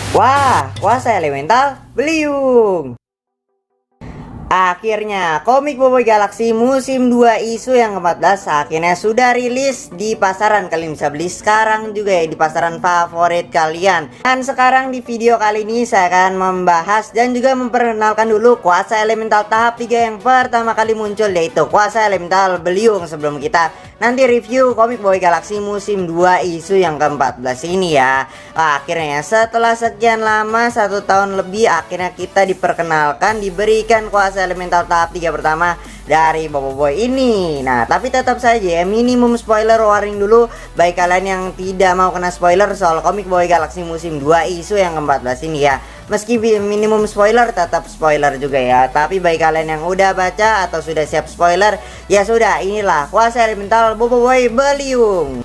Wah, kuasa elemental Beliung. Akhirnya, komik Boboiboy Galaxy musim 2 isu yang ke-14 akhirnya sudah rilis di pasaran. Kalian bisa beli sekarang juga ya di pasaran favorit kalian. Dan sekarang di video kali ini saya akan membahas dan juga memperkenalkan dulu kuasa elemental tahap 3 yang pertama kali muncul, yaitu kuasa elemental Beliung. Sebelum kita nanti review komik Boboiboy Galaxy musim 2 isu yang ke-14 ini ya. Akhirnya setelah sekian lama 1 tahun lebih, akhirnya kita diperkenalkan, diberikan kuasa elemental tahap 3 pertama dari Boboiboy ini. Nah, tapi tetap saja ya, minimum spoiler warning dulu bagi kalian yang tidak mau kena spoiler soal komik Boboiboy Galaxy musim 2 isu yang ke-14 ini ya. Meski minimum spoiler, tetap spoiler juga ya. Tapi bagi kalian yang udah baca atau sudah siap spoiler, ya sudah, inilah kuasa elemental Boboiboy Beliung.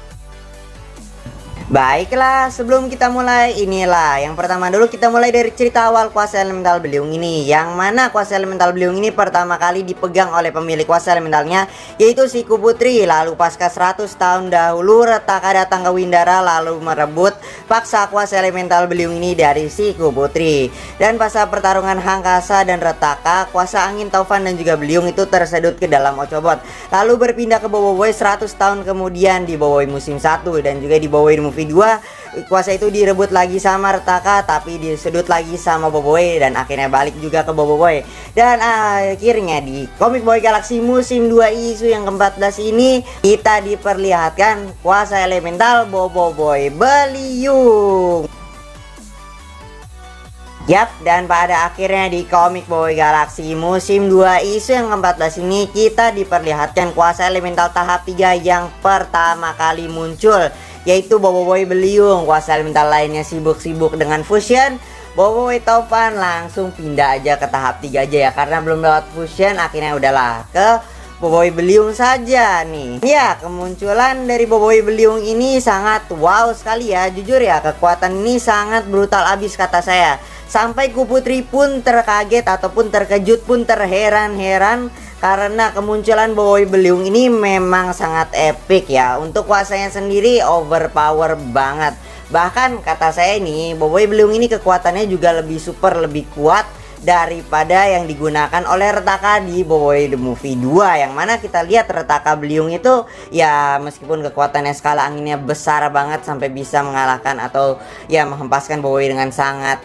Baiklah, sebelum kita mulai, inilah yang pertama dulu, kita mulai dari cerita awal kuasa elemental Beliung ini. Yang mana kuasa elemental Beliung ini pertama kali dipegang oleh pemilik kuasa elementalnya, yaitu si Kuputri. Lalu pasca 100 tahun dahulu, Retaka datang ke Windara lalu merebut paksa kuasa elemental Beliung ini dari si Kuputri. Dan pasca pertarungan Hangkasa dan Retaka, kuasa angin, Taufan dan juga Beliung itu tersedot ke dalam Ochobot, lalu berpindah ke Boboiboy 100 tahun kemudian di Boboiboy musim 1 dan juga di Boboiboy movie 2. Kuasa itu direbut lagi sama Retaka, tapi disedot lagi sama Boboiboy dan akhirnya balik juga ke Boboiboy. Dan akhirnya di komik Boboiboy Galaxy musim 2 isu yang ke-14 ini kita diperlihatkan kuasa elemental Boboiboy Beliung. Yap, dan pada akhirnya di komik Boboiboy Galaxy musim 2 isu yang ke-14 ini kita diperlihatkan kuasa elemental tahap 3 yang pertama kali muncul, yaitu Boboiboy Beliung. Kuasa elemental lainnya sibuk-sibuk dengan fusion. Boboiboy Taufan langsung pindah aja ke tahap 3 aja ya, karena belum lewat fusion. Akhirnya udahlah ke Boboiboy Beliung saja nih. Ya, kemunculan dari Boboiboy Beliung ini sangat wow sekali ya. Jujur ya, kekuatan ini sangat brutal abis kata saya. Sampai Kuputri pun terkaget ataupun terkejut pun terheran-heran karena kemunculan Boboiboy Beliung ini memang sangat epic ya. Untuk kuasanya sendiri overpower banget. Bahkan kata saya ini, Boboiboy Beliung ini kekuatannya juga lebih super, lebih kuat daripada yang digunakan oleh Retaka di Boboiboy The Movie 2. Yang mana kita lihat Retaka Beliung itu ya, meskipun kekuatannya skala anginnya besar banget sampai bisa mengalahkan atau ya menghempaskan Boboiboy dengan sangat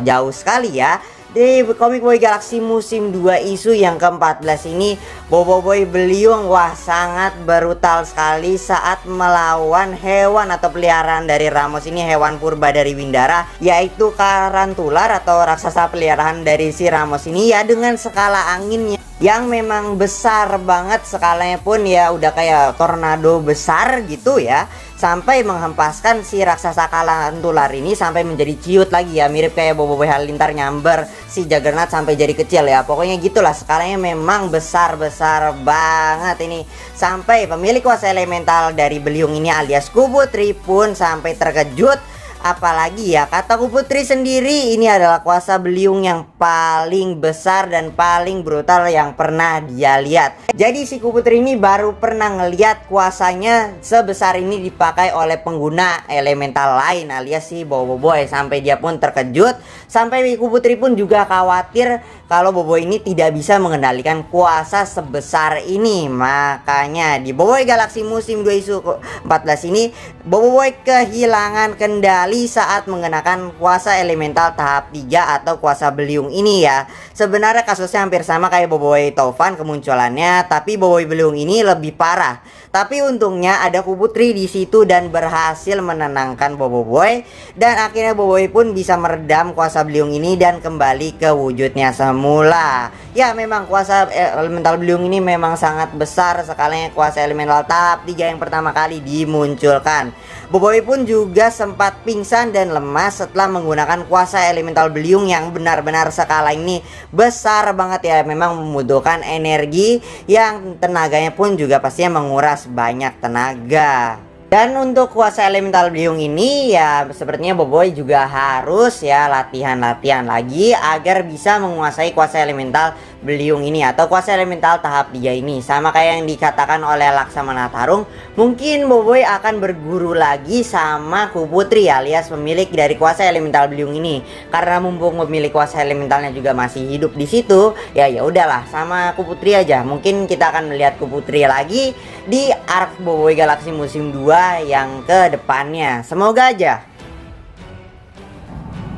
jauh sekali ya. Di komik Boboiboy Galaxy musim 2 isu yang ke-14 ini, Boboiboy Beliung wah sangat brutal sekali saat melawan hewan atau peliharaan dari Ramos ini, hewan purba dari Windara, yaitu Karantular atau raksasa peliharaan dari si Ramos ini ya, dengan skala anginnya yang memang besar banget. Skalanya pun ya udah kayak tornado besar gitu ya, sampai menghempaskan si raksasa Karantular ini sampai menjadi ciut lagi ya, mirip kayak Boboiboy Halilintar nyamber si Juggernaut sampai jadi kecil ya. Pokoknya gitulah, skalanya memang besar-besar banget ini. Sampai pemilik kuasa elemental dari Beliung ini alias Kuputri pun sampai terkejut. Apalagi ya, kata Kuputri sendiri, ini adalah kuasa Beliung yang paling besar dan paling brutal yang pernah dia lihat. Jadi si Kuputri ini baru pernah ngeliat kuasanya sebesar ini dipakai oleh pengguna elemental lain alias si Boboiboy. Sampai dia pun terkejut, sampai Kuputri pun juga khawatir kalau Boboiboy ini tidak bisa mengendalikan kuasa sebesar ini. Makanya di Boboiboy Galaxy musim 2 isu 14 ini, Boboiboy kehilangan kendali saat mengenakan kuasa elemental tahap 3 atau kuasa Beliung ini ya. Sebenarnya kasusnya hampir sama kayak Boboiboy Taufan kemunculannya, tapi Boboiboy Beliung ini lebih parah. Tapi untungnya ada Kuputri di situ dan berhasil menenangkan Boboiboy, dan akhirnya Boboiboy pun bisa meredam kuasa Beliung ini dan kembali ke wujudnya semula. Ya, memang kuasa elemental Beliung ini memang sangat besar skalanya, kuasa elemental tahap 3 yang pertama kali dimunculkan. Boboiboy pun juga sempat pingsan dan lemas setelah menggunakan kuasa elemental Beliung yang benar-benar skala ini besar banget ya. Memang membutuhkan energi yang tenaganya pun juga pastinya menguras banyak tenaga. Dan untuk kuasa elemental Beliung ini ya sepertinya Boboiboy juga harus ya latihan-latihan lagi agar bisa menguasai kuasa elemental Beliung ini atau kuasa elemental tahap 3 ini. Sama kayak yang dikatakan oleh Laksamana Tarung, mungkin Boboiboy akan berguru lagi sama Kuputri alias pemilik dari kuasa elemental Beliung ini. Karena mumpung pemilik kuasa elementalnya juga masih hidup di situ, ya udahlah sama Kuputri aja. Mungkin kita akan melihat Kuputri lagi di arc Boboiboy Galaxy musim 2 yang ke depannya. Semoga aja.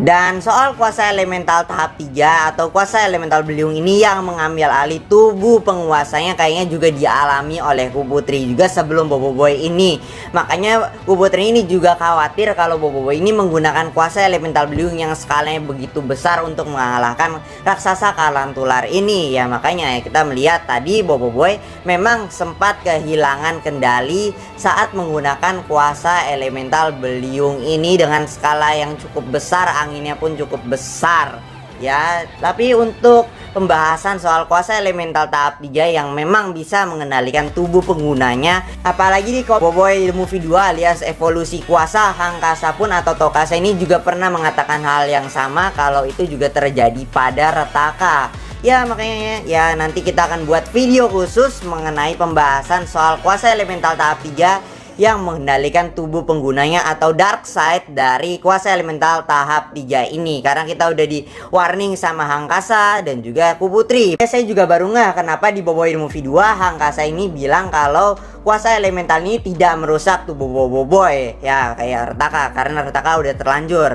Dan soal kuasa elemental tahap 3 atau kuasa elemental Beliung ini yang mengambil alih tubuh penguasanya kayaknya juga dialami oleh Kuputri juga sebelum Boboiboy ini. Makanya Kuputri ini juga khawatir kalau Boboiboy ini menggunakan kuasa elemental Beliung yang skalanya begitu besar untuk mengalahkan raksasa Kalantular ini. Ya makanya ya kita melihat tadi Boboiboy memang sempat kehilangan kendali saat menggunakan kuasa elemental Beliung ini dengan skala yang cukup besar, anginnya pun cukup besar ya. Tapi untuk pembahasan soal kuasa elemental tahap 3 yang memang bisa mengendalikan tubuh penggunanya, apalagi di Boboiboy The Movie 2 alias evolusi kuasa, Hangkasa pun atau Tokasa ini juga pernah mengatakan hal yang sama kalau itu juga terjadi pada Retaka. Ya makanya ya nanti kita akan buat video khusus mengenai pembahasan soal kuasa elemental tahap 3 yang mengendalikan tubuh penggunanya atau dark side dari kuasa elemental tahap 3 ini. Karena kita udah di warning sama Hangkasa dan juga Kuputri. Saya juga baru nggak kenapa di Boboiboy The Movie 2 Hangkasa ini bilang kalau kuasa elemental ini tidak merusak tubuh Boboiboy. Ya kayak Retaka, karena Retaka udah terlanjur.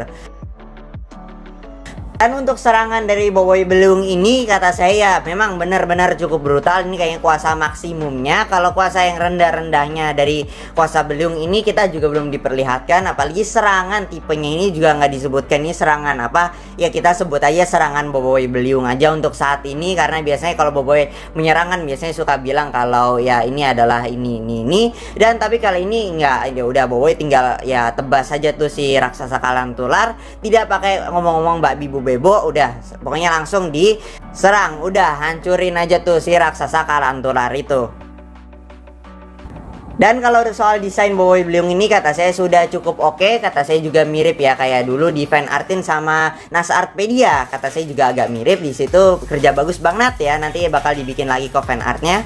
Dan untuk serangan dari Boboiboy Beliung ini kata saya memang benar-benar cukup brutal. Ini kayaknya kuasa maksimumnya. Kalau kuasa yang rendah-rendahnya dari kuasa Beliung ini kita juga belum diperlihatkan. Apalagi serangan tipenya ini juga nggak disebutkan ini serangan apa. Ya kita sebut aja serangan Boboiboy Beliung aja untuk saat ini. Karena biasanya kalau Boboiboy menyerangan biasanya suka bilang kalau ya ini adalah ini. Dan tapi kali ini nggak, ya udah Boboiboy tinggal ya tebas saja tuh si raksasa Kalantular. Tidak pakai ngomong-ngomong Mbak Bibu Bebo, udah pokoknya langsung diserang, udah hancurin aja tuh si raksasa Kalantular itu. Dan kalau soal desain Boboiboy Beliung ini kata saya sudah cukup oke. Kata saya juga mirip ya kayak dulu di fan artin sama NASA Artpedia. Kata saya juga agak mirip di situ, kerja bagus banget ya. Nanti bakal dibikin lagi kok fan artnya.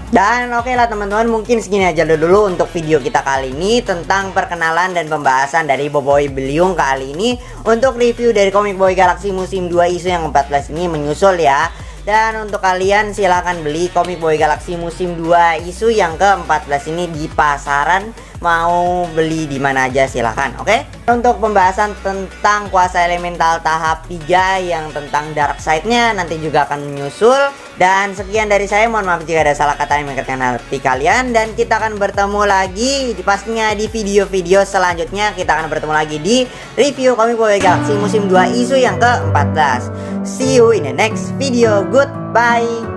Dan oke lah teman-teman, mungkin segini aja dulu untuk video kita kali ini tentang perkenalan dan pembahasan dari Boboiboy Beliung kali ini. Untuk review dari Comic Boy Galaxy musim 2 isu yang 14 ini menyusul ya. Dan untuk kalian silahkan beli Comic Boy Galaxy musim 2 isu yang ke-14 ini di pasaran. Mau beli di mana aja silahkan, oke? Untuk pembahasan tentang kuasa elemental tahap 3 yang tentang dark side-nya nanti juga akan menyusul. Dan sekian dari saya, mohon maaf jika ada salah kata yang menyakitkan hati kalian. Dan kita akan bertemu lagi pastinya di video-video selanjutnya. Kita akan bertemu lagi di review Comic Boy Galaxy musim 2 isu yang ke-14. See you in the next video. Goodbye.